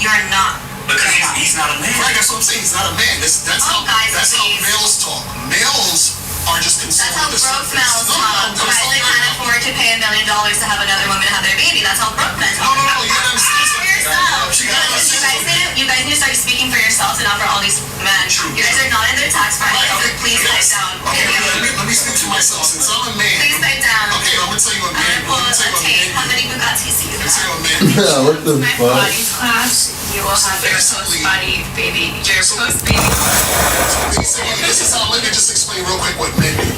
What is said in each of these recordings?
You're not. Because he's not a man. Right, that's what I'm saying. He's not a man. That's how males talk. Males are just consuming. That's how broke males talk. Guys that can't afford to pay $1 million to have another woman have their baby. That's how broke men talk. No, you gotta understand. For yourself. You guys need to start speaking for yourselves and not for all these men. You guys are not in their tax bracket. So please pipe down. Okay, let me speak to myself. Since I'm a man. Please pipe down. Okay, I'm gonna tell you a man. I'm gonna pull a tape. How many Bugattis do you have? What the My fuck? body class, you will have your post-body baby. Your post-baby. This is how, let me just explain real quick what men do.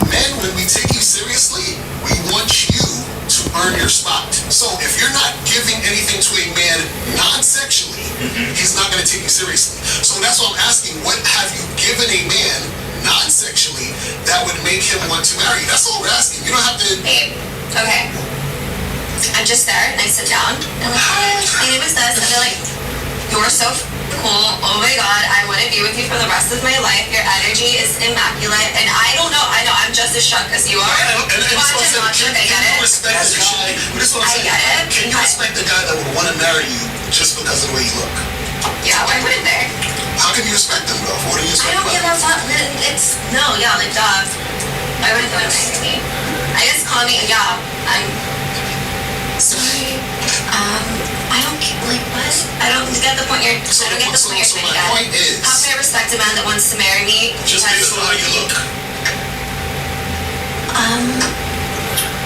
Men, when we take you seriously, we want you to earn your spot. So if you're not giving anything to a man non-sexually, he's not going to take you seriously. So that's why I'm asking, what have you given a man non-sexually that would make him want to marry you? That's all we're asking. You don't have to... Babe, okay. I'm just there, and I sit down, and I'm like, hi, my name is this, and they're like, you're so cool, oh my god, I want to be with you for the rest of my life, your energy is immaculate, and I know, I'm just as shocked as you are. And I get it. I get it. Can you respect the guy that would want to marry you just because of the way you look? Yeah, why wouldn't they? How can you respect them, though? What do you I respect don't give a fuck, like, duh. Why wouldn't they marry me? I just call me, I'm sorry. I don't get, like, what? I don't get the point you're trying to my get. point is, how can I respect a man that wants to marry me? Just based on how you look.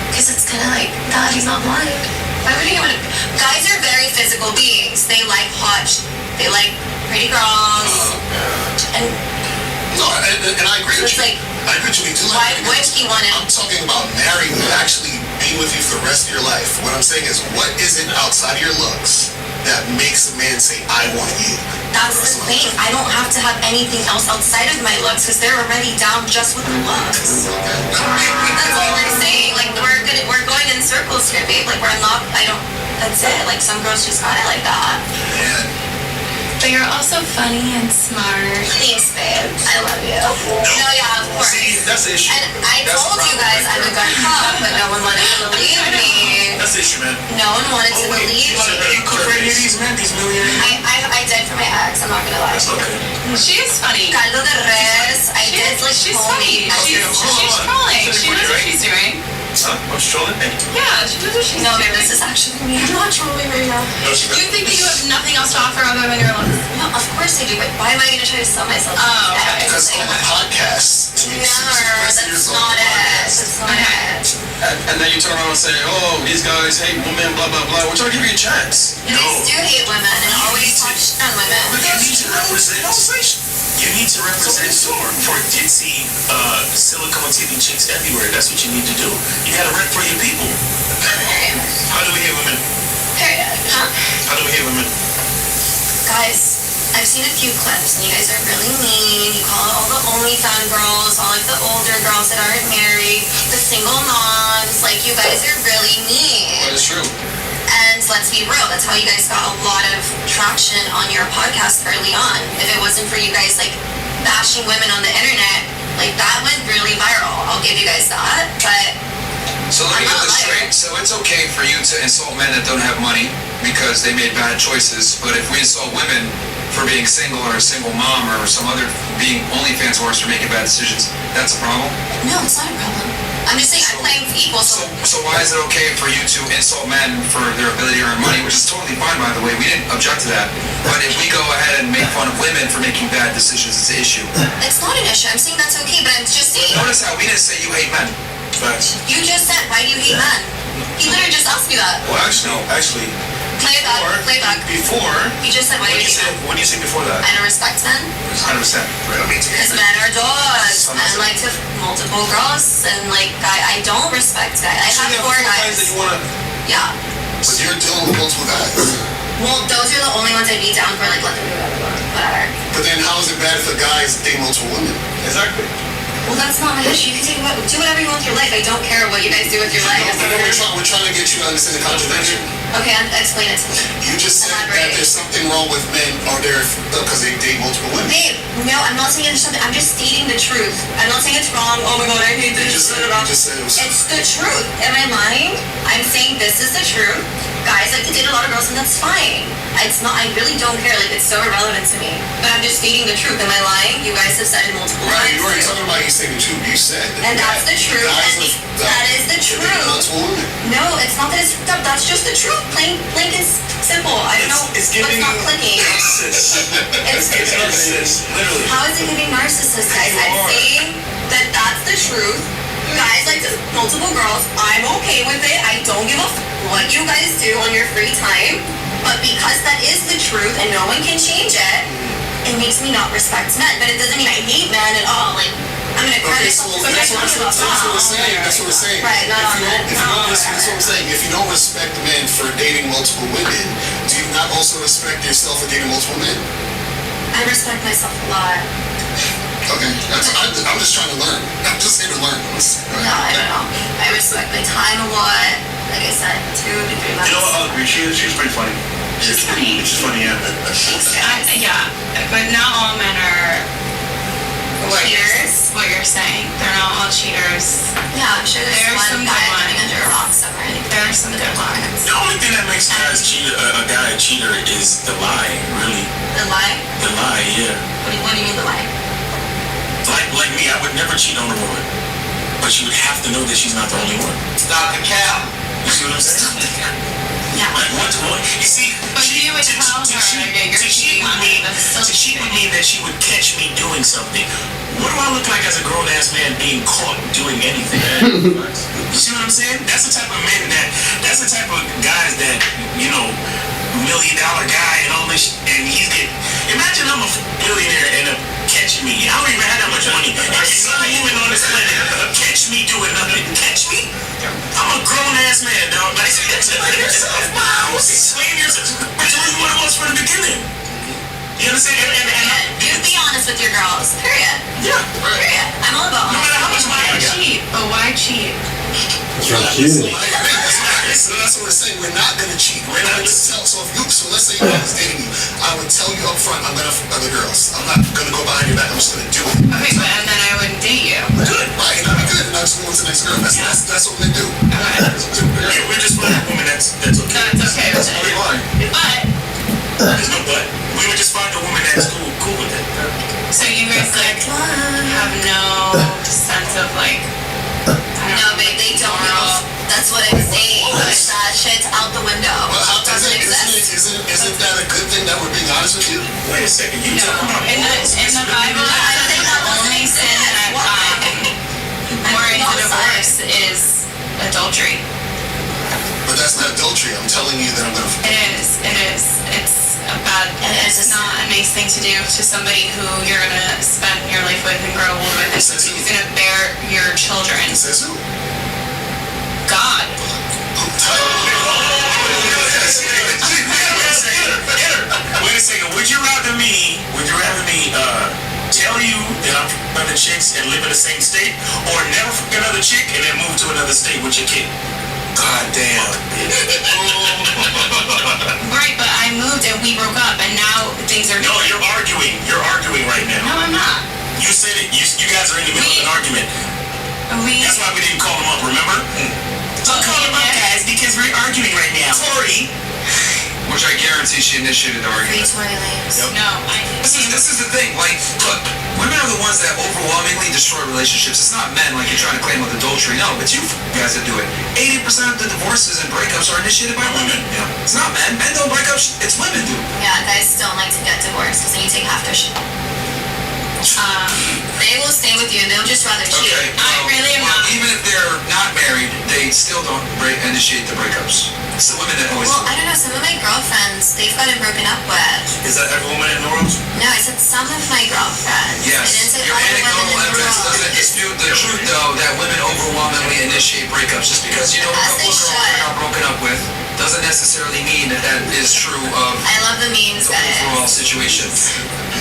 Because it's kind of like, God, he's not blind. Why would he want to? Guys are very physical beings. They like they like pretty girls. And I agree with you. Like, I agree with you. We do why would he want to? I'm talking about marrying you, actually being with you for the rest of your life. What I'm saying is, what is it outside of your looks that makes a man say, I want you? That's the thing. I don't have to have anything else outside of my looks because they're already down just with the looks. That's all we're saying. Like, we're going in circles here, babe. Like, that's it. Like, some girls just got it like that. Yeah. But you're also funny and smart. Thanks, babe. I love you. No, yeah, of course. See, that's the issue. And I told you guys I'm a good cop, but no one wanted to believe me. That's the issue, man. No one wanted to believe me. You cook for any of these men, these millionaires? I did for my ex. I'm not gonna lie. That's okay. She is funny. Caldo de res. I did like she's homemade. funny. She's trolling. She knows what she's doing. Huh? I'm trolling? Yeah, she knows what she's No, doing. babe, this is actually me. I'm not trolling right now. No, she's not. You think that you have nothing else to offer other than your looks? No, of course I do, but why am I gonna try to sell myself? Oh, okay. Because on the podcast, Never. That's not it. That's not it. And then you turn around and say, oh, these guys hate women, blah, blah, blah. We're trying to give you a chance. You guys do hate women and always talk shit on women. But you need to represent. You need to represent for ditzy, silicone titty chicks everywhere. That's what you need to do. You gotta rep for your people. How do we hate women? Period. How do we hate women? Guys, I've seen a few clips and you guys are really mean. You call all the OnlyFans girls, all like the older girls that aren't married, the single moms. Like, you guys are really mean. That is true. And let's be real, that's how you guys got a lot of traction on your podcast early on. If it wasn't for you guys like bashing women on the internet, like that went really viral. I'll give you guys that. But so let me get this straight. So it's okay for you to insult men that don't have money because they made bad choices, but if we insult women for being single or a single mom or some other being OnlyFans horse for making bad decisions, that's a problem? no, it's not a problem. I'm just saying I'm playing equal. So why is it okay for you to insult men for their ability to earn money, which is totally fine, by the way. We didn't object to that. But if we go ahead and make fun of women for making bad decisions, it's an issue. It's not an issue. I'm saying that's okay, but I'm just saying. Notice how we didn't say you hate men. Facts. You just said, why do you hate men? He literally just asked me that. Well, actually, Play back. Before, You just said, why do you hate men? what do you say before that? I don't respect men. 100%. Right, Because men are dogs. Men like to multiple girls. And like, I don't respect guys. I have 4 guys. That you wanna... Yeah. But you're dealing with multiple guys. Well, those are the only ones I'd be down for, like, let them do whatever. But then how is it bad if a guys date multiple women? Exactly. Well, that's not my issue. You can do whatever you want with your life. I don't care what you guys do with your life. We're trying to get you to understand the contradiction. Okay, explain it to me. You just said that there's something wrong with men or they're because they date multiple women. Babe, no, I'm not saying there's something. I'm just stating the truth. I'm not saying it's wrong. Oh my god, I hate this. You just said, You just said it was. It's the truth. Am I lying? I'm saying this is the truth. Guys like to date a lot of girls, and that's fine. It's not. I really don't care. Like, it's so irrelevant to me. But I'm just stating the truth. Am I lying? You guys have said it multiple Right, times. you already too. talking about you saying the truth. You said And that's the truth. That is the truth. Multiple women. No, it's not that it's that's just the truth. Plain and simple. I don't know. It's giving what's not clicking. narcissist. It's It's narcissist, literally. How is it giving narcissist, guys? I'm saying that that's the truth. Guys like to multiple girls. I'm okay with it. I don't give a what you guys do on your free time. But because that is the truth and no one can change it, it makes me not respect men. But it doesn't mean I hate men at all. Like, I'm gonna cry Okay, so myself because I that's don't what give a we're fuck. saying. That's what we're saying. Right, not on that. That's what I'm saying. If you don't respect men for dating multiple women, do you not also respect yourself for dating multiple men? I respect myself a lot. Okay, I'm just trying to learn. I'm just here to learn. No, I don't know. I respect my time a lot. Like I said, 2 to 3 months. You know what? I'll agree. She's pretty funny. She's funny. She's funny, yeah. Yeah, but not all men are Cheaters. what you're saying. They're not all cheaters. Yeah, I'm sure there's There's some one guy good living ones. under a rock somewhere. There are some good ones. The only thing that makes a guy a cheater is the lie, really. The lie? The lie, yeah. What do you mean the lie? Like me, I would never cheat on a woman. But she would have to know that she's not the only one. Stop the cap. You see what I'm saying? Yeah. Like, you see, But you would tell her that you're cheating on her. That's still to cheat would mean that she would catch me doing something. What do I look like as a grown-ass man being caught doing anything? You see what I'm saying? That's the type of men that's the type of guys that, you know, $1 million guy and all this, and he's getting, imagine I'm a billionaire and catch me. I don't even have that much money. And some woman on this planet catch me doing nothing. Catch me? I'm a grown-ass man, dog. Like, explain yourself, Miles. Explain yourself. I told you what it was from the beginning. You understand? You be honest with your girls. Period. Yeah. Period. I'm all about No matter how much money I got. Cheat, but why cheat? Cheating. That's what we're saying. We're not gonna cheat. We're not gonna tell. So let's say I was dating you, I would tell you up front, I'm gonna fuck other girls. I'm not gonna go behind your back. I'm just gonna do it. Okay, but and then I wouldn't date you. Good, right? And I'll be good. And I'll just move on to the next girl. That's what we do. Yeah, we're just finding a woman that's okay. That's okay with That's what we it. want. But There's no but. We would just find a woman that's cool with it. so you guys like have no sense of like No, babe, they don't know. That's what I'm saying. That shit's out the window. Well, how It doesn't exist. isn't that a good thing that we're being honest with you? Wait a second. You no. talking about In the Bible, I think that the only sin that warrants a divorce is adultery. But that's not adultery. I'm telling you that I'm gonna. It is. It's a bad. It's not a nice thing to do to somebody who you're gonna spend your life with and grow old with, and somebody who's gonna bear your children. Says who? God. Wait a second. Would you rather me tell you that I'm fucking other chicks and live in the same state, or never fuck another chick and then move to another state with your kid? God damn. Right, but I moved and we broke up, and now things are. No, you're arguing. You're arguing right No, now. I'm not. You said it. You guys are in the middle of an argument. That's why we didn't call them up, remember? Don't call them up, guys, because we're arguing right now. Tori. Which I guarantee she initiated the argument. Tory Lanez. No, This is the thing. Like, look, women are the ones that overwhelmingly destroy relationships. It's not men like you're trying to claim with adultery. No, it's you guys that do it. 80% of the divorces and breakups are initiated by women. Yeah. It's not men. Men don't break up. It's women do. Yeah, guys don't like to get divorced because then you take half their shit. They will stay with you and they'll just rather cheat. Okay. I really am not. Even if they're not married, they still don't initiate the breakups. It's the women that always Well, do I it. don't know. Some of my girlfriends, they've gotten broken up with. Is that every woman in the world? No, I said some of my girlfriends. I didn't Yes. say Your all the women anecdotal in the evidence world. doesn't dispute the truth, though, that women overwhelmingly initiate breakups. Just because you know a As couple they of girls should. you're not broken up with doesn't necessarily mean that that is true of I love the memes, the overall guys. situation.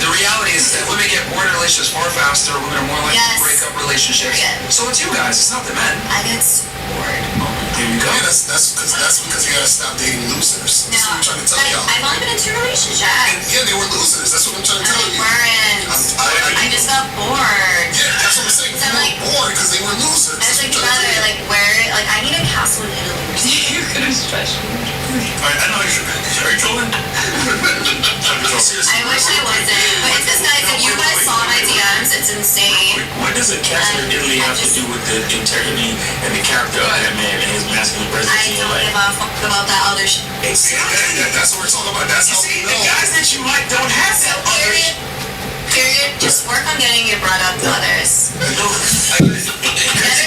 The reality is that women get bored in relationships far faster. Women are more likely Yes. to break up relationships. Period. So it's you guys. It's not the men. I get bored. Here you go. Yeah, that's because you gotta stop dating losers. That's what I'm trying to tell y'all. I've only been in 2 relationships. Yeah, they were losers. That's what I'm trying to And tell they you. weren't. I just got bored. Yeah, that's what I'm saying. I'm like- They were bored because they were losers. I was That's like, what I'm trying to situation. Alright, I know you're trolling. Seriously. I wish I wasn't. But it's just guys, if you guys saw my DMs, it's insane. What does a casket really have to do with the integrity and the character of that man and his masculine presence I in your don't life? give a fuck about that other shit. Exactly. That's what we're talking about. That's You how see, we the know. guys that you like don't have So that other period, just work on getting your brought up to others. Better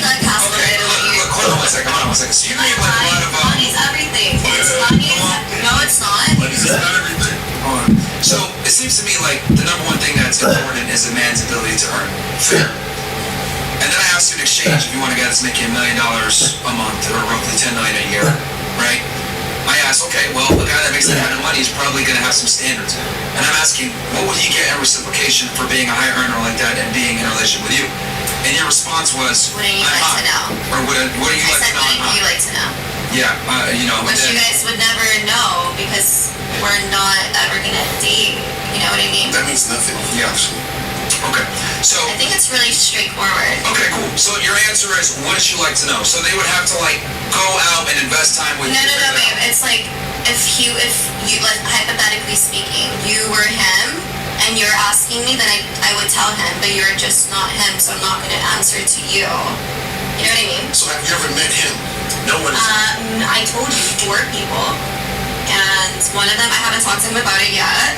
let castrated with you. Hold on one second. So you made like a lot of Money's everything. No, it's not. It's not everything. So it seems to me like the number one thing that's important is a man's ability to earn. Fair. And then I asked you in exchange if you want a guy that's making $1 million a month or roughly $10 million a year, right? I asked, okay, well, a guy that makes that kind of money is probably going to have some standards. And I'm asking, what would he get in reciprocation for being a high earner like that and being in a relationship with you? And your response was, Wouldn't you like to know? Or what do you I like to said, know? wouldn't you like to know? Yeah, Which you guys would never know because we're not ever gonna date. You know what I mean? That means nothing. Yeah. Actually. Okay, so, I think it's really straightforward. okay, cool. So your answer is, what does she like to know? So they would have to like go out and invest time with No, you. babe. It's like if you, like hypothetically speaking, you were him and you're asking me, then I would tell him, but you're just not him, so I'm not gonna answer to you. You know what I mean? So have you ever met him? No one is. I told you 4 people, and one of them I haven't talked to him about it yet,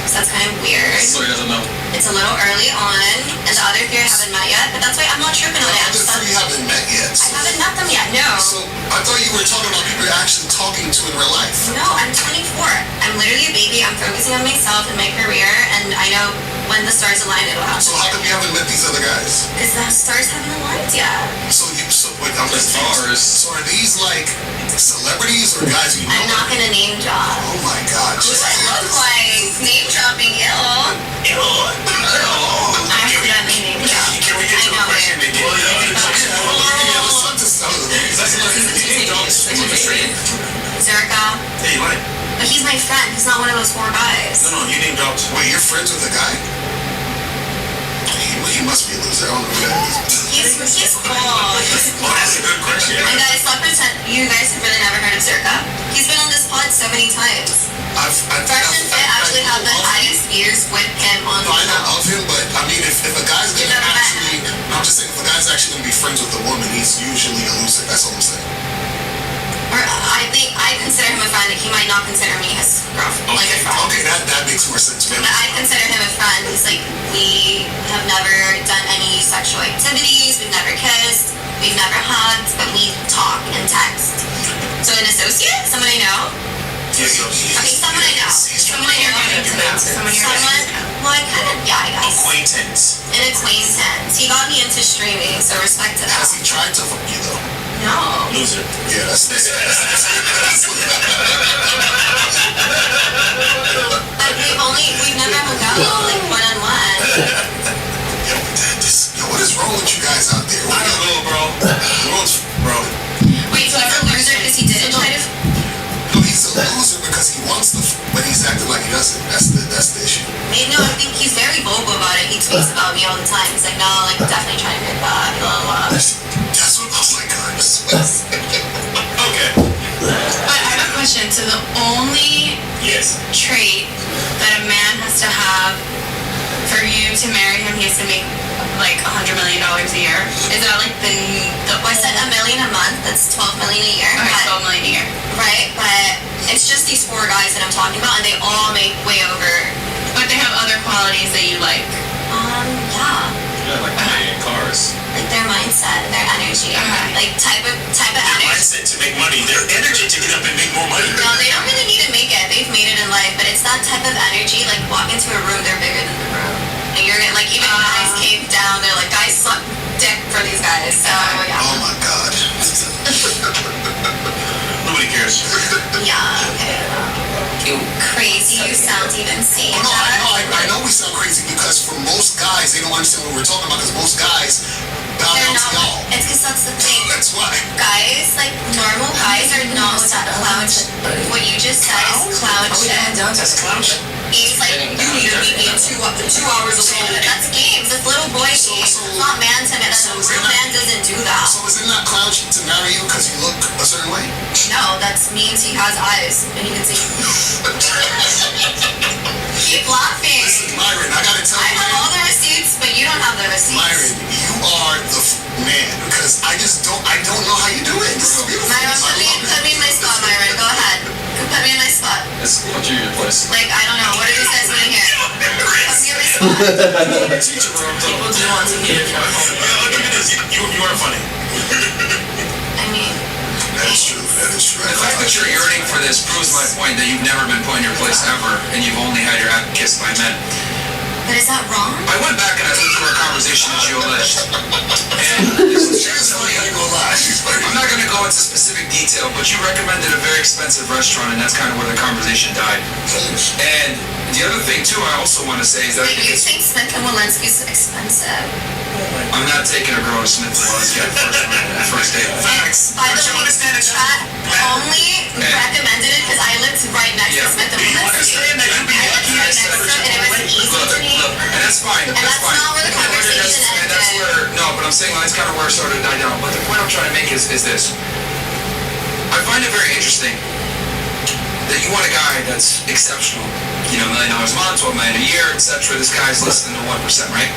so that's kind of weird. So he doesn't know. It's a little early on, and the other 3 I haven't met yet, but that's why I'm not tripping on The it. other 3 haven't met yet. I haven't met them yet, no. So I thought you were talking about people you're actually talking to in real life. No, I'm 24. I'm literally a baby. I'm focusing on myself and my career, and I know when the stars align, it'll happen. So how come you haven't met these other guys? Because the stars haven't aligned yet. So wait, I'm confused. So are these like celebrities or guys you know? I'm not gonna name drop. Oh my God. Who does I look like? Name dropping, I accidentally name drop. Can we get to a question they did? Zerka. Hey, what? But he's my friend. He's not one of those 4 guys. No, you named dropped. Wait, you're friends with a guy? He must be a loser. I don't know who that is. He's cool. Oh, that's a good question. And guys, stop pretend. You guys have really never heard of Zerka. He's been on this pod so many times. Fresh and Fit actually have the highest views with him on the I know show. of him, but I mean, if a guy's You gonna never met actually, no, I'm just saying, if a guy's actually gonna be friends with a woman, he's usually a loser. That's all I'm saying. Or I think I consider him a friend. He might not consider me his girlfriend, like a friend. Okay, that makes more sense, man. But I consider him a friend. He's like, we have never done any sexual activities. We've never kissed. We've never hugged, but we talk and text. So an associate, someone I know. Yeah, Okay, someone I know. Someone I know. Someone. Well, I kind of, yeah, I guess. Acquaintance. An acquaintance. He got me into streaming, so respect to that. Has he tried to fuck you though? No. Loser. Yeah, that's But we've never hung out like one-on-one. Yo, what is wrong with you guys out there? I don't know, bro. Bro. Wait, so he's a loser because he didn't try to. No, he's a loser because he wants to, but he's acting like he doesn't. That's the issue. No, I think he's very vocal about it. He tweets about me all the time. He's like, no, like definitely trying to get that. Blah, blah, blah. That's what. Oh my God. Okay. But I have a question. So the only Yes. trait that a man has to have for you to marry him, he has to make like $100 million a year. Is that like the Well, I said $1 million a month. That's $12 million a year. okay, but- 12 million a year? Right, but it's just these 4 guys that I'm talking about, and they all make way over. But they have other qualities that you like. Yeah, Yeah, like buying cars. like their mindset and their energy, Okay. like type of Their energy. mindset to make money. Their energy to get up and make more money. No, they don't really need to make it. They've made it in life, but it's that type of energy. Like walk into a room, they're bigger than the room, and you're gonna like even guys cave down. They're like guys suck dick for these guys. So yeah, Oh my God. Nobody cares. yeah, okay. Crazy, you sound even saying Oh, no, that. I know we sound crazy because for most guys, they don't understand what we're talking about because most guys bow They're down to not. y'all. It's because that's the thing. That's why. Guys, like normal guys are not with that cloud shit. What you just said is cloud shit. He's like, you need to meet me in 2 hours alone. That's games. It's little boy games. It's not man to man. That's a real man doesn't do that. So is it not clown shit to marry you because you look a certain way? No, that means he has eyes and he can see. Keep laughing. Listen, Myron, I gotta tell I you, have all the receipts, but you don't have the receipts. Myron, you are the man because I don't know how you do it. This is beautiful. Myron, put me in my spot, Myron. Go ahead. Put me in my spot. Let's put you in your place. Like, I don't know. What are these guys doing here? Put me in my spot. People do want to hear from home. Look at this. You are funny. I mean, That is true. That is true. The fact that you're yearning for this proves my point that you've never been put in your place ever, and you've only had your ass kissed by men. but is that wrong? I went back and I looked through our conversation as you alleged. And I'm not going to go into specific detail, but you recommended a very expensive restaurant, and that's kind of where the conversation died. And the other thing, too, I also want to say is that I Wait, think you it's... think Smith and Walensky's expensive? I'm not taking a girl to Smith and Walensky on the first date. Facts. By the way, Chat only recommended it because I lived right next to Smith and Walensky. I lived right next to it, and it was easy to me. And that's fine. And that's fine. not where the conversation And that's ended. where, no, but I'm saying that's kind of where it started to die down. But the point I'm trying to make is this. I find it very interesting that you want a guy that's exceptional. You know, $1 million a month, $12 million a year, etc. This guy's less than the 1%, right?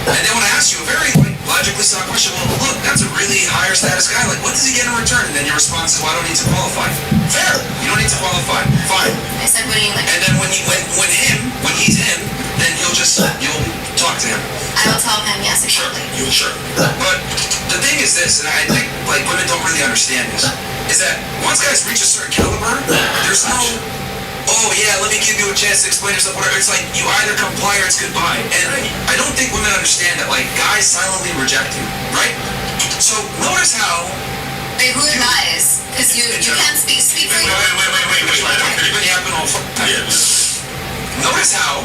And then when I ask you a very logically sound question, well, look, that's a really higher status guy. Like, what does he get in return? And then your response is, well, I don't need to qualify. Fair. You don't need to qualify. Fine. I said, what do you like? And then when he's him, then you'll talk to him. I will tell him, yes, exactly. Sure. But the thing is this, and I think like women don't really understand this, is that once guys reach a certain caliber, there's no, oh yeah, let me give you a chance to explain yourself, whatever. It's like you either comply or it's goodbye. And I don't think women understand that like guys silently reject you, right? So notice how. Wait, who are guys? Because you can't speak for you. But you happen all Yeah. Notice how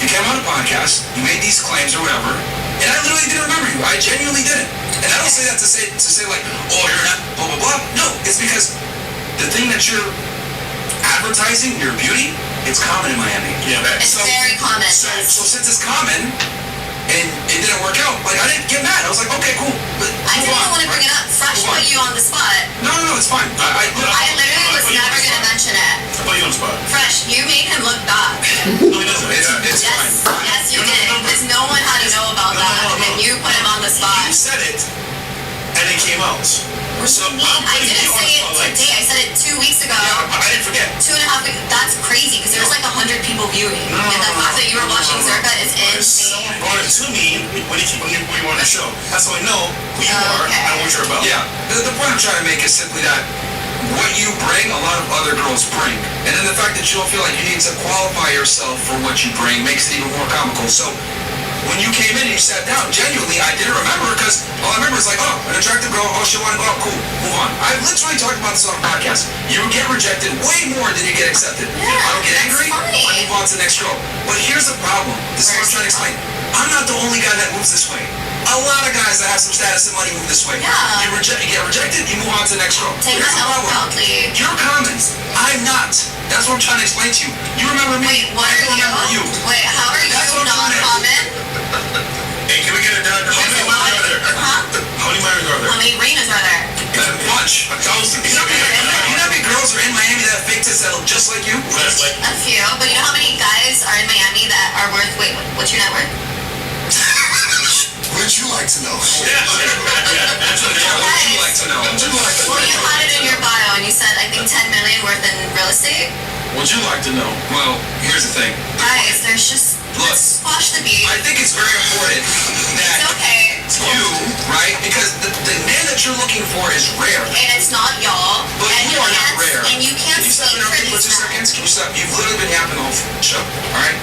you came on a podcast, you made these claims or whatever, and I literally didn't remember you. I genuinely didn't. And I don't say that to say like, oh, you're not blah blah blah. No, it's because the thing that you're advertising, your beauty, it's common in Miami. Yeah. It's very common. So since it's common and it didn't work out, like I didn't get mad. I was like, okay, cool. But I move didn't on, want to bring right? it up. Fresh Move on. put you on the spot. No, it's fine. I literally was never going to mention it. I put you on the spot. Fresh, you made him look bad. No, he doesn't. It's Yes, fine. yes, you did. Because no one had to know about that. And then you put him on the spot. You said it, and it came out. So I'm I putting didn't you on say the it spotlight. today. I said it 2 weeks ago. Yeah, but I didn't forget. 2.5 weeks. That's crazy because there was like 100 people viewing. And the fact that you were watching Zerka is insane. Someone brought it to me when you were on the show. That's how I know who you are Okay. and what you're about. Yeah, the point I'm trying to make is simply that what you bring, a lot of other girls bring. And then the fact that you don't feel like you need to qualify yourself for what you bring makes it even more comical. So when you came in and you sat down, genuinely, I didn't remember because all I remember is like, oh, an attractive girl, oh, she wanted to go out, cool, move on. I've literally talked about this on a podcast. You get rejected way more than you get accepted. Yeah, I don't get that's angry, fine. I move on to the next girl. But here's the problem. This is what I'm trying to explain. I'm not the only guy that moves this way. A lot of guys that have some status and money move this way. Yeah. You get rejected, you move on to the next girl. Take Here's that the out problem. proudly. You're common. I'm not. That's what I'm trying to explain to you. You remember me. Wait, what I are remember you? you. Wait, how are you That's what I'm not trying to- common? Hey, can we get it done? How many Myers are there? Huh? How many Myers are there? How many Renas are there? A bunch. 1,000. You know how many girls are in Miami that have fake tits that look just like you? That's like A few, but you know how many guys are in Miami that are worth? Wait, what's your net worth? Would you like to know? What would you like to know? Well, you had it in your bio, and you said I think 10 million worth in real estate. Would you like to know? Well, here's the thing. Guys, there's just Look, let's squash the beef. I think it's very important It's that okay, you, right? Because the man that you're looking for is rare. and it's not y'all. But and you are not can't, rare. and you can't Can you stop speak for interrupting for these 2 men. seconds? Can you stop? You've literally been yapping the whole show, all right?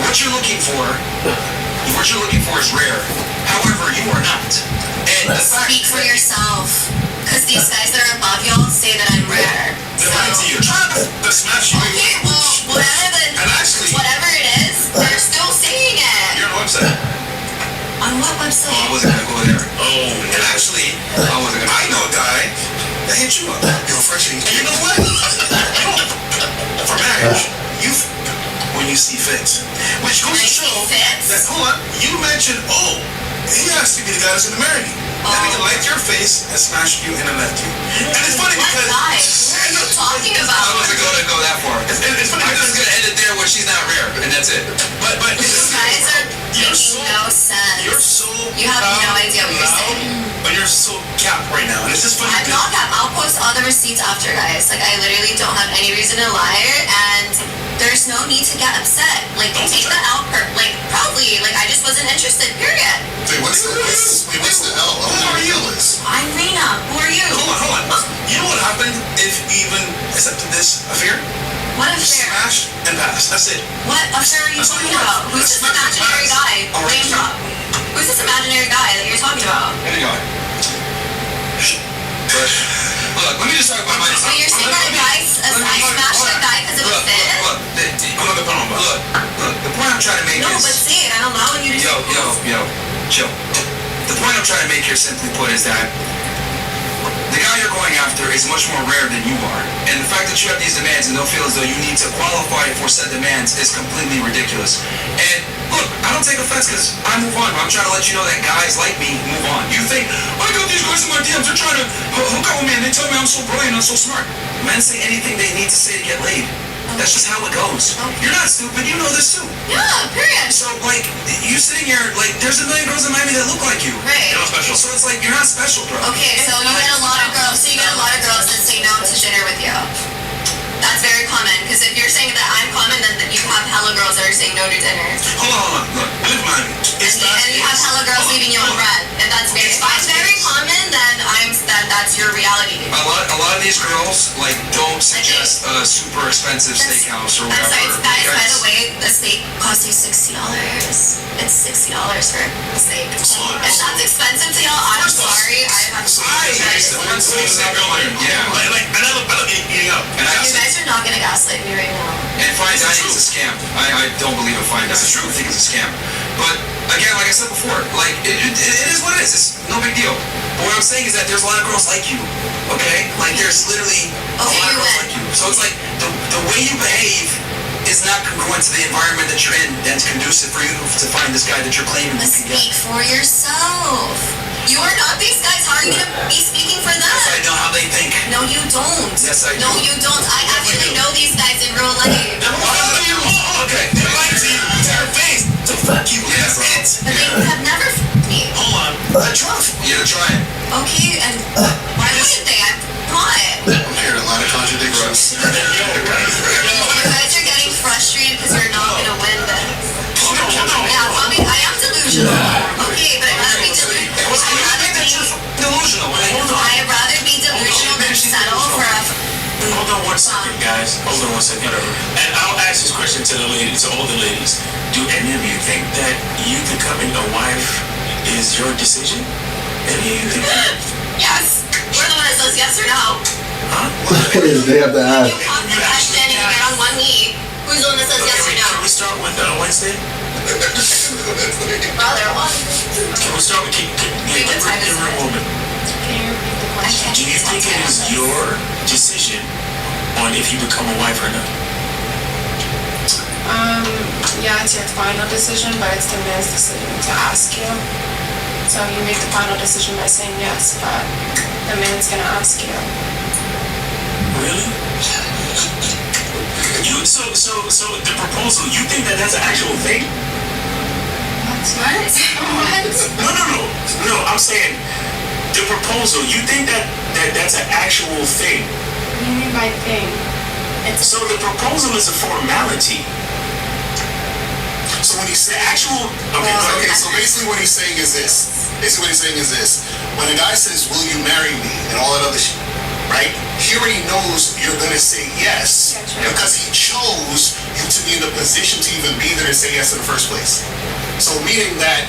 What you're looking for is rare. However, you are not. And the fact Speak for yourself, because these guys that are above y'all say that I'm rare. They're lying to you. To smash you. Okay, well, And actually, whatever it is, they're still saying it. you're on the website. On what I website? wasn't gonna go there. Oh. And actually, I wasn't gonna. I know a guy that hit you up. Yo, Freshy. And you know what? For marriage, when you see fit. Which goes When I to see show fits? that, hold on, you mentioned, oh, he has to be the guy that's going to marry me. That nigga liked your face and smashed you and then left you. And it's funny What because... guy? What are you talking I about? wasn't gonna go that far. It's funny I'm because... just gonna end it there when she's not rare, and that's it. But You guys are You're making so- no sense. You're so... You have no idea what you're loud, saying. But you're so capped right now. And it's just funny I'm because... not that. I'll post all the receipts after, guys. Like, I literally don't have any reason to lie, and there's no need to get upset. Like, take that out. Proudly. Like, I just wasn't interested. Period. Wait, what's the L? I don't know what the L is. I'm Rena. Who are you? Hold on. You know what happened if you even accepted this affair? What You affair? smashed and passed. That's it. What affair are you That's what talking you about? want. Who's this That's not imaginary your guy? past. All right. Name drop. Who's this imaginary guy that you're talking about? There you go. But, look, let me just talk about my... So you're saying that I smashed a guy because it was fit? Look, I'm not the problem, but... look, the point I'm trying to make No, is... but say it. I'm allowing you to Yo, chill. The point I'm trying to make here, simply put, is that the guy you're going after is much more rare than you are. And the fact that you have these demands and don't feel as though you need to qualify for said demands is completely ridiculous. And look, I don't take offense because I move on, but I'm trying to let you know that guys like me move on. You think, I got these guys in my DMs, they're trying to hook up with me and they tell me I'm so brilliant, I'm so smart. Men say anything they need to say to get laid. That's just how it goes. You're not stupid, you know this too. Yeah, period. So, like, you sitting here, like, there's a million girls in Miami that look like you. Right. You're not special. So it's like, you're not special, bro. Okay, so you get a lot of girls. So you get a lot of girls that say no to dinner with you. That's very common. Because if you're saying that I'm common, then you have hella girls that are saying no to dinner. Hold on. Look, live Miami. And you have hella girls leaving you on red. If that's very common, then that's your reality. A lot of these girls, like, don't suggest a super expensive steakhouse or I'm whatever. sorry, guys, by Because- the way, the steak costs you $60. It's $60 for a steak. If that's expensive to y'all, I'm sorry. I have to Yeah. Like, I love eating out. And I You also, guys are not gonna gaslight me right now. and fine dining is a scam. I don't believe in fine dining. It's true. I think it's a scam. But again, like I said before, like it is what it is. It's no big deal. But what I'm saying is that there's a lot of girls like you. Okay? Like there's literally a Okay, lot of you girls win. like you. So it's like the way you behave is not congruent to the environment that you're in that's conducive for you to find this guy that you're claiming you can get. Speak for yourself. You are not these guys. How are you gonna be speaking for them? Yes, I know how they think. No, you don't. Yes, I do. No, you don't. I actually know these guys in real life. Okay. They lied to you to your face. So fuck you. Yeah, That's bro. it. But they have never f***ed me. Hold on. Trust. You gotta try it. Okay, and why wouldn't they? I'm not. I'm hearing a lot of contradictions. You guys are getting frustrated because you're not gonna win this. Yeah, probably. I am delusional. Okay, but I'd rather be delusional. Delusional. I'd rather be delusional than settle for a. Hold on 1 second, guys. Hold on 1 second. And I'll ask this question to the ladies, to all the ladies. Do any of you think that you becoming a wife is your decision? Any of you think that? Yes. We're the one that says yes or no. Huh? They have to ask. You pop the question and you get on one knee. Who's the one that says yes or Can no? we start with Wednesday? Brother, one. Can we start with give what time is her a it? moment? Can you repeat the question? Do you think it is your decision on if you become a wife or not? Yeah, it's your final decision, but it's the man's decision to ask you. So you make the final decision by saying yes, but the man's gonna ask you. Really? So the proposal, you think that that's an actual thing? What? No, I'm saying the proposal, you think that that's an actual thing? What do you mean by thing? So the proposal is a formality. So when he said Actual, okay, so basically what he's saying is this. When a guy says, "Will you marry me?" and all that other shit, right? He already knows you're gonna say yes because he chose you to be in the position to even be there to say yes in the first place. So meaning that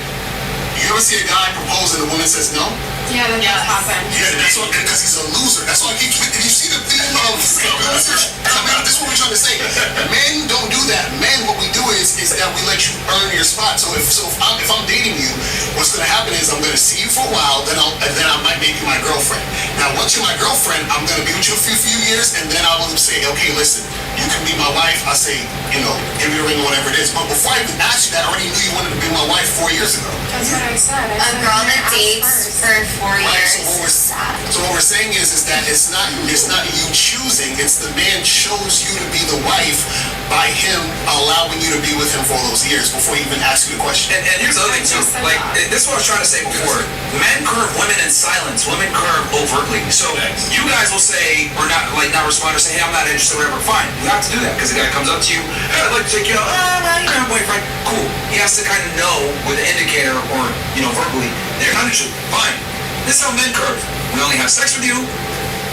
you ever see a guy propose and the woman says no? Yeah, that does happen. Yeah, that's what, because he's a loser. That's why I keep. If you see the theme of losers, I mean, this is what we're trying to say. Men don't do that. Men, what we do is that we let you earn your spot. So if I'm dating you, what's gonna happen is I'm gonna see you for a while, then I might make you my girlfriend. Now tell my girlfriend I'm gonna be with you for a few years, and then I will say, okay, listen, you can be my wife. I say, you know, give me the ring or whatever it is. But before I even asked you that, I already knew you wanted to be my wife 4 years ago. That's what I said. A girl that dates for 4 years is sad. So what we're saying is that it's not you choosing, it's the man chose you to be the wife by him allowing you to be with him for all those years before he even asked you the question. And here's the other thing too, like, this is what I was trying to say before. Men curve women in silence, women curve overtly. So you guys will say, or not respond or say, hey, I'm not interested, whatever, fine. You have to do that, because the guy comes up to you, hey, I'd like to take you out, well, you have a boyfriend, cool. He has to kind of know with an indicator or, you know, verbally, they're not interested, fine. This is how men curve. We only have sex with you,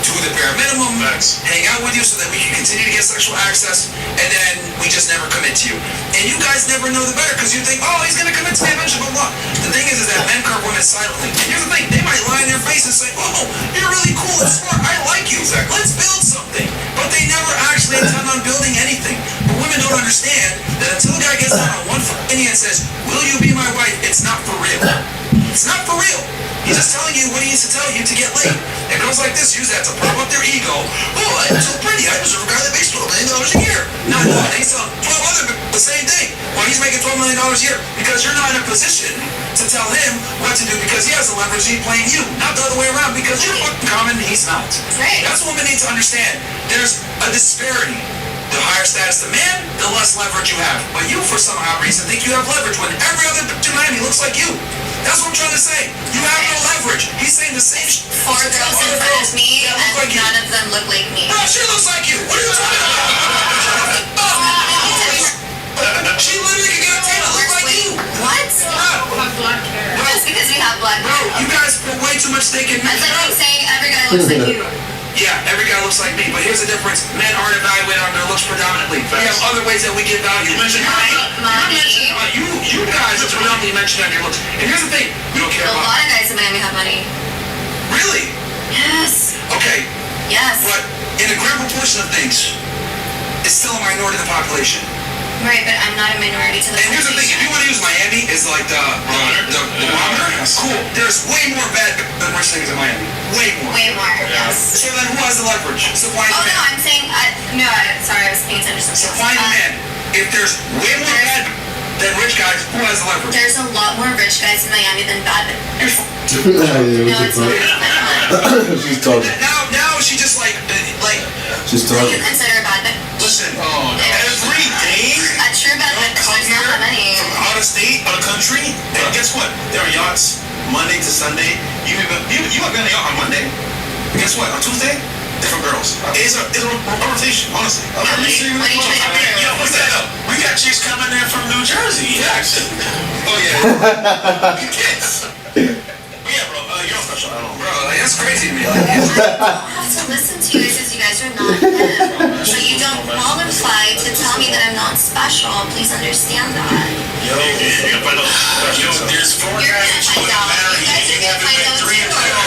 do the bare minimum, hang out with you so that we can continue to get sexual access, and then we just never commit to you. And you guys never know the better, because you think, oh, he's going to commit to me eventually, blah, blah. The thing is that men curve women silently. And here's the thing, they might lie in your face and say, oh, you're really cool and smart, I like you, let's build something. But they never actually intend on building anything. But women don't understand that until a guy gets down on one foot and says, will you be my wife, it's not for real. It's not for real. He's just telling you what he needs to tell you to get laid. And girls like this use that to prop up their ego. Oh, I'm so pretty. I deserve a guy that makes $12 million a year. No, he's selling 12 other the same thing. Well, he's making $12 million a year because you're not in a position to tell him what to do because he has the leverage. He's playing you, not the other way around because you're fucking common and he's not. Right. That's what women need to understand. There's a disparity. The higher status the man, the less leverage you have. But you, for some odd reason, think you have leverage when every other Miami looks like you. That's what I'm trying to say. You have no leverage. He's saying the same shit. 4 girls in front of me, and like none of them look like me. No, she looks like you. What are you talking about? She literally can get a tan that look like you. What? have black hair. Just because we have black hair. You guys put way too much stake in me. That's like saying every guy looks like you. Yeah, every guy looks like me, but here's the difference. Men aren't evaluated on their looks predominantly. We have other ways that we get value. You guys are predominantly mentioned on your looks. And here's the thing, we don't care A about. lot of guys in Miami have money. Really? Yes. Okay, Yes. but in a grand proportion of things, it's still a minority of the population. Right, but I'm not a minority to the And here's the thing, if you want to use Miami as like the barometer, cool. There's way more bad than rich things in Miami. Way more. Way more, yes. So then who has the leverage? Supply and Oh, no, demand. I'm saying, sorry, I was paying attention to something Supply and else. demand. If there's way more bad than rich guys, who has the leverage? There's a lot more rich guys in Miami than bad. You're f- No, it's not. She's talking. Now she just like She's You talking. consider a bad bitch. Listen, every day A true bad bitch come does not here have money. from out of state, out of country, and guess what? There are yachts Monday to Sunday. You have been on a yacht on Monday. Guess what? On Tuesday, different girls. It's a rotation, honestly. What are you trying to do? Yo, what's that up? We got chicks coming in from New Jersey. Yes. Oh yeah. Kids. Yeah, bro. You're not special. I don't know. bro, like, that's crazy to me. I don't have to listen to you because you guys are not him. So you don't qualify to tell me that I'm not special. Please understand that. Yo, there's 4 You're guys gonna that you find would out. marry. You guys are You gonna haven't find met 3 out of too. them.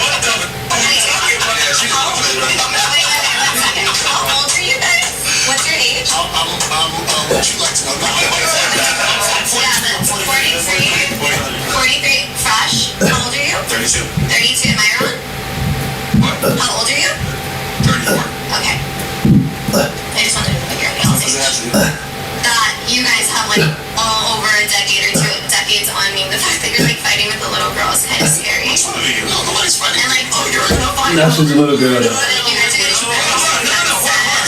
What the? Wait, 1 second. How old are you guys? What's your age? What you like to know? Yeah, that's 43. 43. Fresh. How old are you? 32. 32. Am I wrong? What? How old are you? 34. Okay. I just wanted to put your What does that have to do? that you guys have like all over a decade or 2 decades on me. The fact that you're like fighting with the little girl is kind of scary. What's wrong with you? No, nobody's fighting. And like, You're gonna fight. Now she's a little girl. you guys are gonna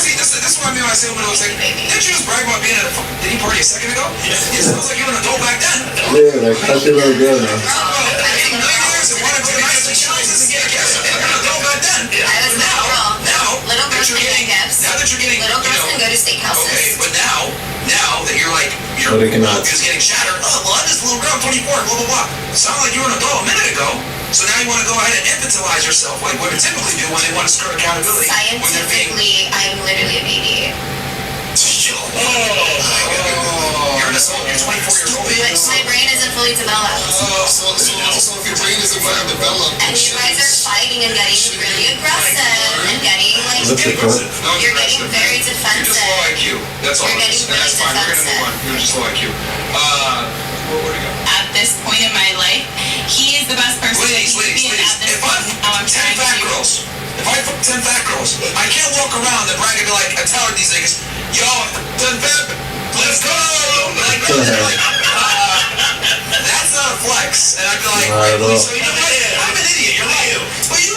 See, this is what I mean when I say when I was like, didn't you just brag about being at a did he party a second ago? Yeah. It sounds like you were an adult back then. Yeah, like such a little girl now. Dating millionaires and wanted to go to nice houses and get gifts. You're an adult back then. I was a little girl. Now Little that girls you're can getting get gifts. now that you're getting Little girls you can know, go to steakhouses. okay, but now that you're like your But they cannot. is getting shattered. Oh, well, I'm just a little girl, 24, blah blah blah. Sound like you were an adult a minute ago. So now you want to go ahead and infantilize yourself like women typically do when they want to skirt accountability. When they're being Scientifically, I'm literally a baby. you're an adult, you're 24 years old. But my brain isn't fully developed. So if your brain isn't fully developed, And you guys are fighting and getting really aggressive and getting like, What's the point? you're getting very You're just low defensive. IQ. That's all. You're it getting is. And that's really fine. We're gonna move on. defensive. You're just low IQ. Where to go? At this point in my life, he is the best person Ladies, that you can be at this if I point. Now I'm 10 trying fat to. girls, if I fuck 10 fat girls, I can't walk around and brag and be like, I tell her these niggas, yo, 10 fat, let's go! Like, no, they're like, that's not a flex. And I'd be like, Not at all. so you know what? I'm an idiot, you're right. But you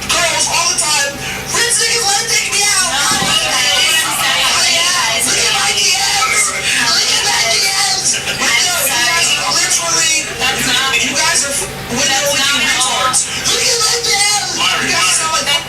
girls all the time, rich niggas want to take me out. Look at my DMs. Look at my DMs. But no, you guys are literally, you guys are window-looking retards. Look at my DMs. You guys sound like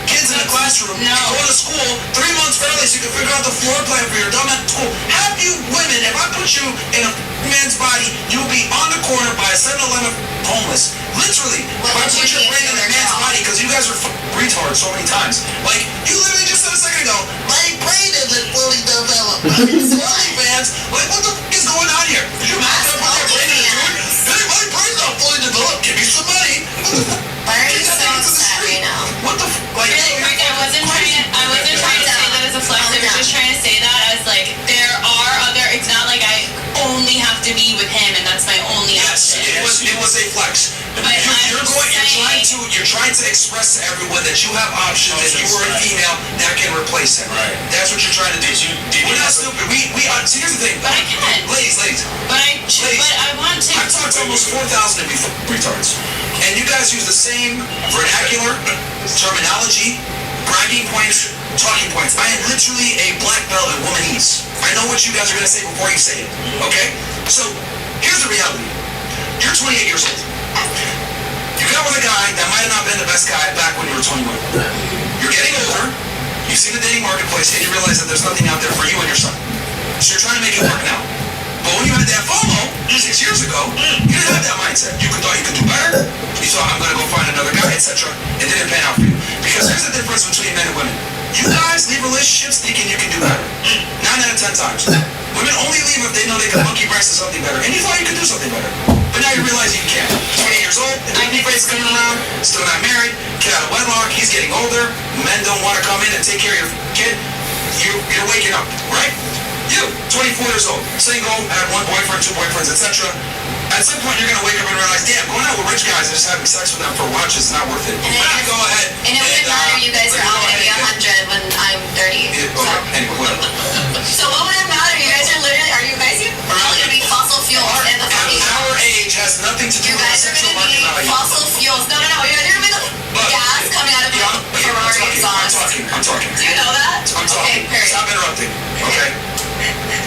kids in a classroom. No. You go to school 3 months early so you can figure out the floor plan for your dumb ass school. Have you women, if I put you in a man's body, you'll be on the corner by a 7-Eleven homeless. Literally. What If I would put you your do brain to in a their man's job? body, because you guys are retards so many times. Like, you literally just said a second ago, my brain isn't fully developed. It's OnlyFans. Like, what the f*** is going on here? Did you imagine I put that brain in a joint? Hey, my brain's not fully developed. Give me some money. What the f***? Why are you Get so that nigga to the upset street. right now? What the f***? Like, Really quick, I wasn't trying to say that as a flex. I was just trying to say that as like there are other. It's not like I only have to be with him and that's my only yes, option. it was a flex. But You're trying to express to everyone that you have options if you were a female that can replace him. Right. That's what you're trying to do. We're not stupid. See, here's the thing. But I can. Ladies. But I want to. I've talked to almost 4,000 of you retards. And you guys use the same vernacular, terminology, bragging points, talking points. I am literally a black belt in womanese. I know what you guys are going to say before you say it. Okay? So, here's the reality. You're 28 years old. You got with a guy that might have not been the best guy back when you were 21. You're getting older. You've seen the dating marketplace and you realize that there's nothing out there for you and your son. So you're trying to make it work now. But when you had that FOMO 6 years ago, you didn't have that mindset. You thought you could do better. You thought, I'm going to go find another guy, etc. It didn't pan out for you. Because here's the difference between men and women. You guys leave relationships thinking you can do better. 9 out of 10 times. Women only leave if they know they can monkey wrench to something better. And you thought you could do something better. But now you realize you can't. 28 years old, the baby face coming around, still not married, kid out of wedlock, he's getting older, men don't want to come in and take care of your kid. You're waking up, right? You, 24 years old, single, had 1 boyfriend, 2 boyfriends, etc. At some point, you're going to wake up and realize, damn, going out with rich guys and just having sex with them for lunch is not worth it. And it Go ahead. And it wouldn't matter, you guys are all gonna be 100 when I'm 30. Anyway, whatever. So what would it matter? You guys are literally, are you guys all gonna be fossil fuels in the fucking Our age has nothing to do You with our guys are sexual gonna market be value. fossil fuels. No, you guys are gonna be the gas coming out of a Ferrari exhaust. I'm talking. Do you know that? I'm talking. Okay, period. Stop interrupting. Okay?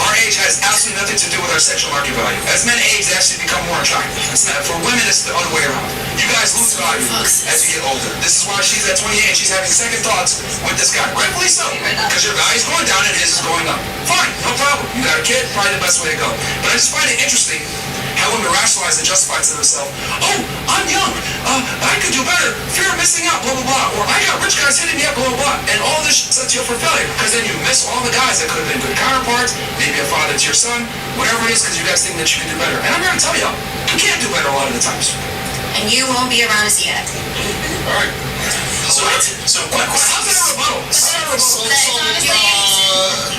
Our age has absolutely nothing to do with our sexual market value. As men age, they actually become more attractive. It's not, for women, it's the other way around. You guys lose value as you get older. This is why she's at 28 and she's having second thoughts with this guy. Rightfully so. Because your value's going down and his is going up. Fine, no problem. You got a kid, probably the best way to go. But I just find it interesting how women rationalize and justify to themselves, oh, I'm young, I could do better, fear of missing out, blah, blah, blah. Or I got rich guys hitting me up, blah, blah, blah. And all this shit sets you up for failure. Because then you miss all the guys that could have been good counterparts, maybe a father to your son, whatever it is, because you guys think that you can do better. And I'm here to tell y'all, you can't do better a lot of the times. And you won't be around to see it. All right. So how's that a rebuttal?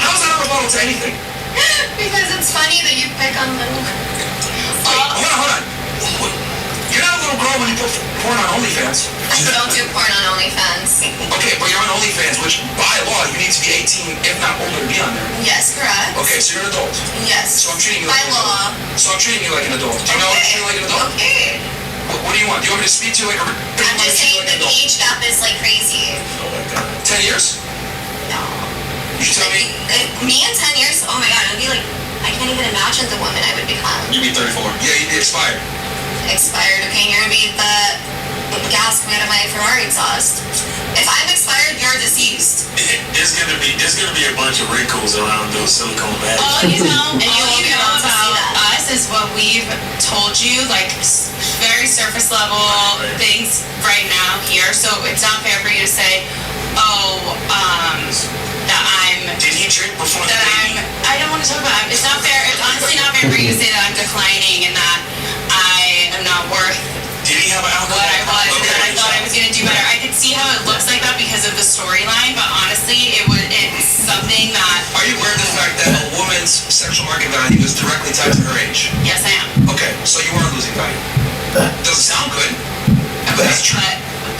How's that a rebuttal to anything? Because it's funny that you pick on them. Hold on. You're not a little girl when you put porn on OnlyFans. I don't do porn on OnlyFans. Okay, but you're on OnlyFans, which by law you need to be 18, if not older, to be on there. Yes, correct. Okay, so you're an adult. Yes. So I'm treating you By like an law. adult. So I'm treating you like an adult. Do you know how to treat you like an adult? Okay. What do you want? Do you want me to speak to you like a I'm just saying the age gap is like crazy. 10 years? No. You tell me. Me in 10 years, oh my god, it would be like, I can't even imagine the woman I would become. You'd be 34. Yeah, you'd be expired. Expired, okay, you're gonna be the gas coming out of my Ferrari exhaust. If I'm expired, you're deceased. There's gonna be a bunch of wrinkles around those silicone bags. All you know, And you won't be able to see about that. us is what we've told you, like very surface level things right now here. So it's not fair for you to say, that I'm. Did he drink before the That baby? I don't want to talk about it. It's not fair. It's honestly not fair for you to say that I'm declining and that I am not worth Did he have an alcohol? what I was and that I Okay. thought I was going to do better. I could see how it looks like that because of the storyline, but honestly, it's something that, Are you aware of the fact that a woman's sexual market value is directly tied to her age? yes, I am. Okay, so you are losing value. Doesn't sound good, but that's true.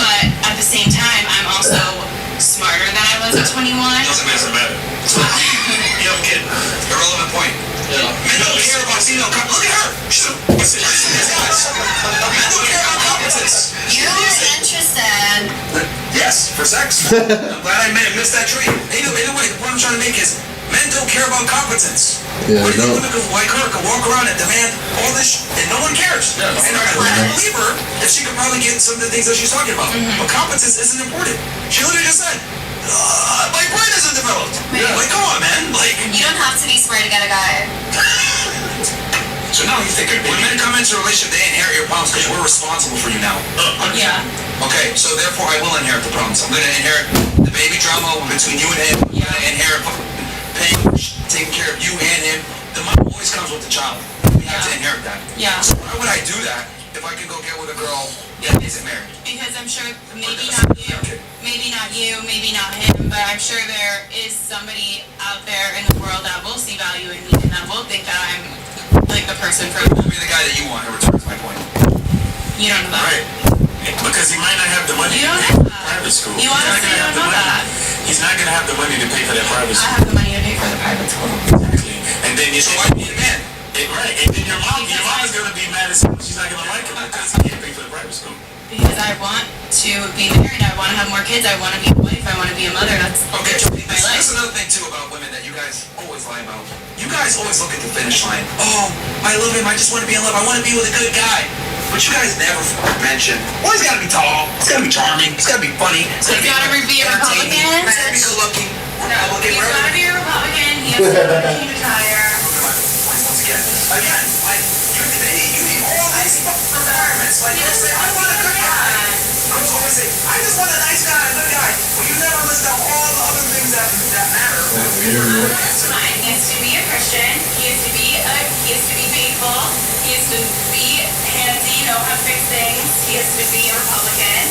But at the same time, I'm also smarter than I was at 21. Doesn't matter. You have a kid. Irrelevant point. Yeah. Men don't care about female competence. Look at her. She's men don't care about competence. You're interested. Yes, for sex. I'm glad I missed that tree. Either way, the point I'm trying to make is men don't care about competence. Yeah, What do you no. think women like her could walk around and demand all this and no one cares? Yeah, And I believe her that she could probably get some of the things that she's talking about. But competence isn't important. She literally just said, my brain isn't developed. Right. Like, come on, man. Like, You don't have to be smart to get a guy. so now you think when men come into a relationship, they inherit your problems because we're responsible for you now. Yeah. Okay, so therefore I will inherit the problems. I'm going to inherit the baby drama between you and him. I'm going to inherit paying, taking care of you and him. The mom always comes with the child. We have to inherit that. Yeah. So why would I do that if I can go get with a girl that isn't married? Because I'm sure maybe not you, maybe not him, but I'm sure there is somebody out there in the world that will see value in me and that will think that I'm like the person for Who will be the guy that you want in return, is my point. you don't know that. Right. Because he might not have the money You don't to know pay for that. private school. You He's not honestly gonna have don't the know money. that. He's not gonna have the money to pay for that private I school. have the money to pay for the private school. Exactly. And then So why be a man? right. And then your mom is gonna be mad as she's not gonna like him because he can't pay for the private school. Because I want to be married, I want to have more kids, I want to be a wife, I want to be a mother. That's Okay, the joy of my life. that's another thing too about women that you guys always lie about. You guys always look at the finish line. Oh, I love him, I just want to be in love, I want to be with a good guy. But you guys never mention, well, he's got to be tall, he's got to be charming, he's got to be funny, he's got He's gotta be a entertaining, Republican. he's got to be good looking. No, he's got to be a Republican, he has to retire. Once again, like, you need all these requirements. Like, you say, I want a good guy. I'm always say, I just want a nice guy, a good guy. Well, you never list out all the other things that matter. That's fine. He has to be a Christian. He has to be faithful. He has to be handsy, know how to fix things. He has to be a Republican.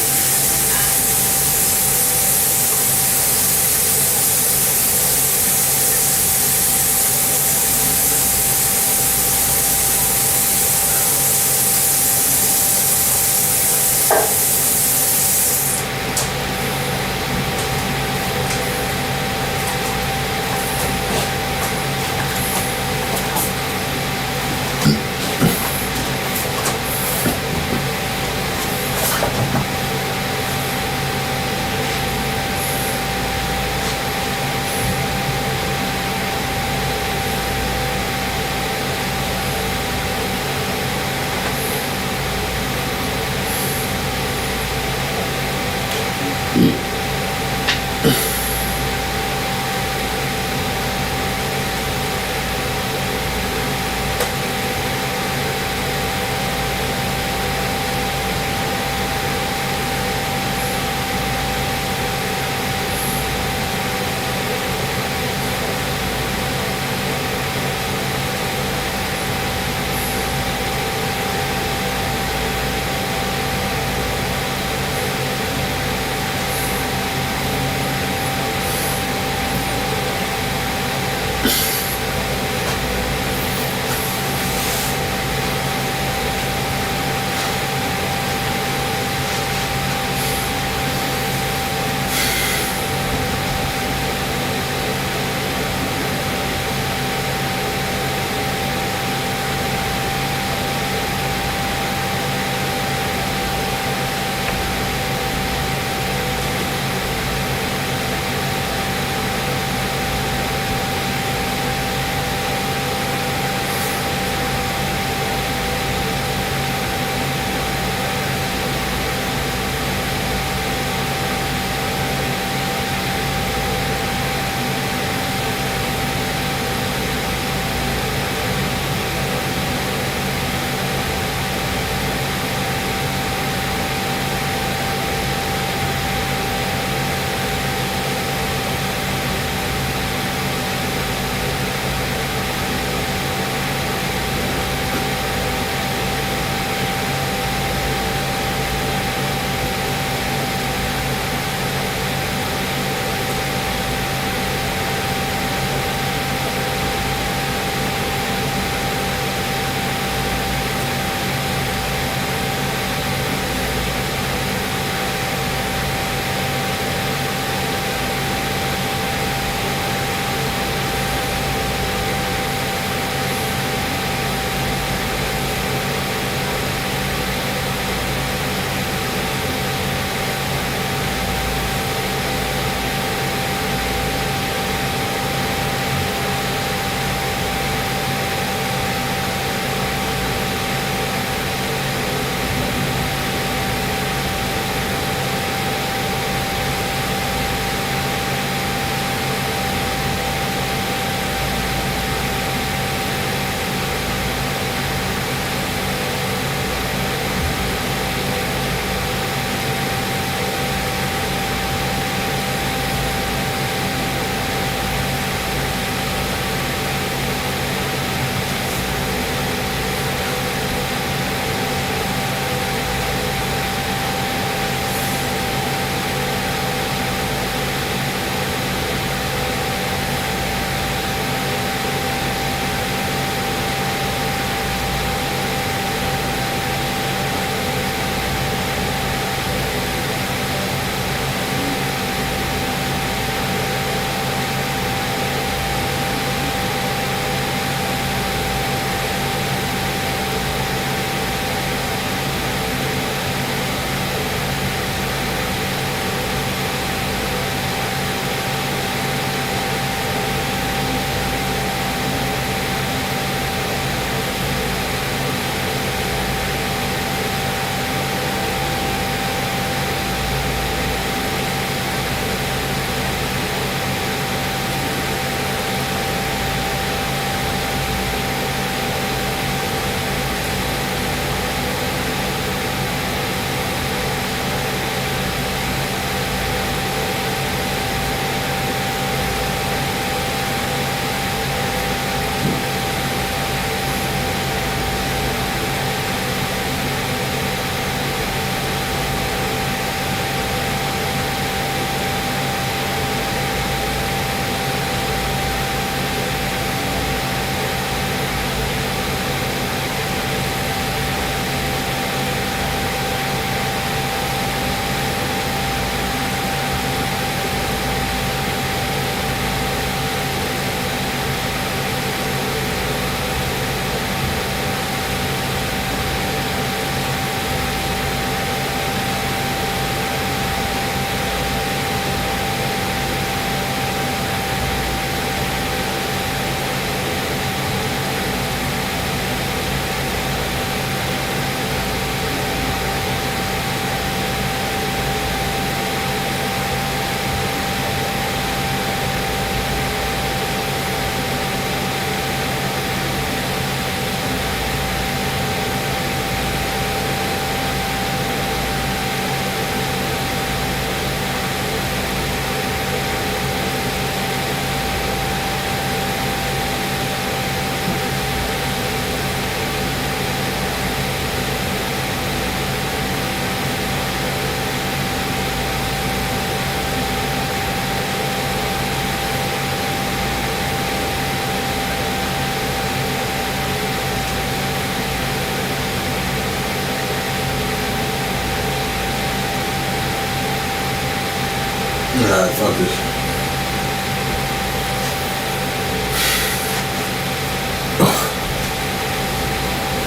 Alright, fuck this.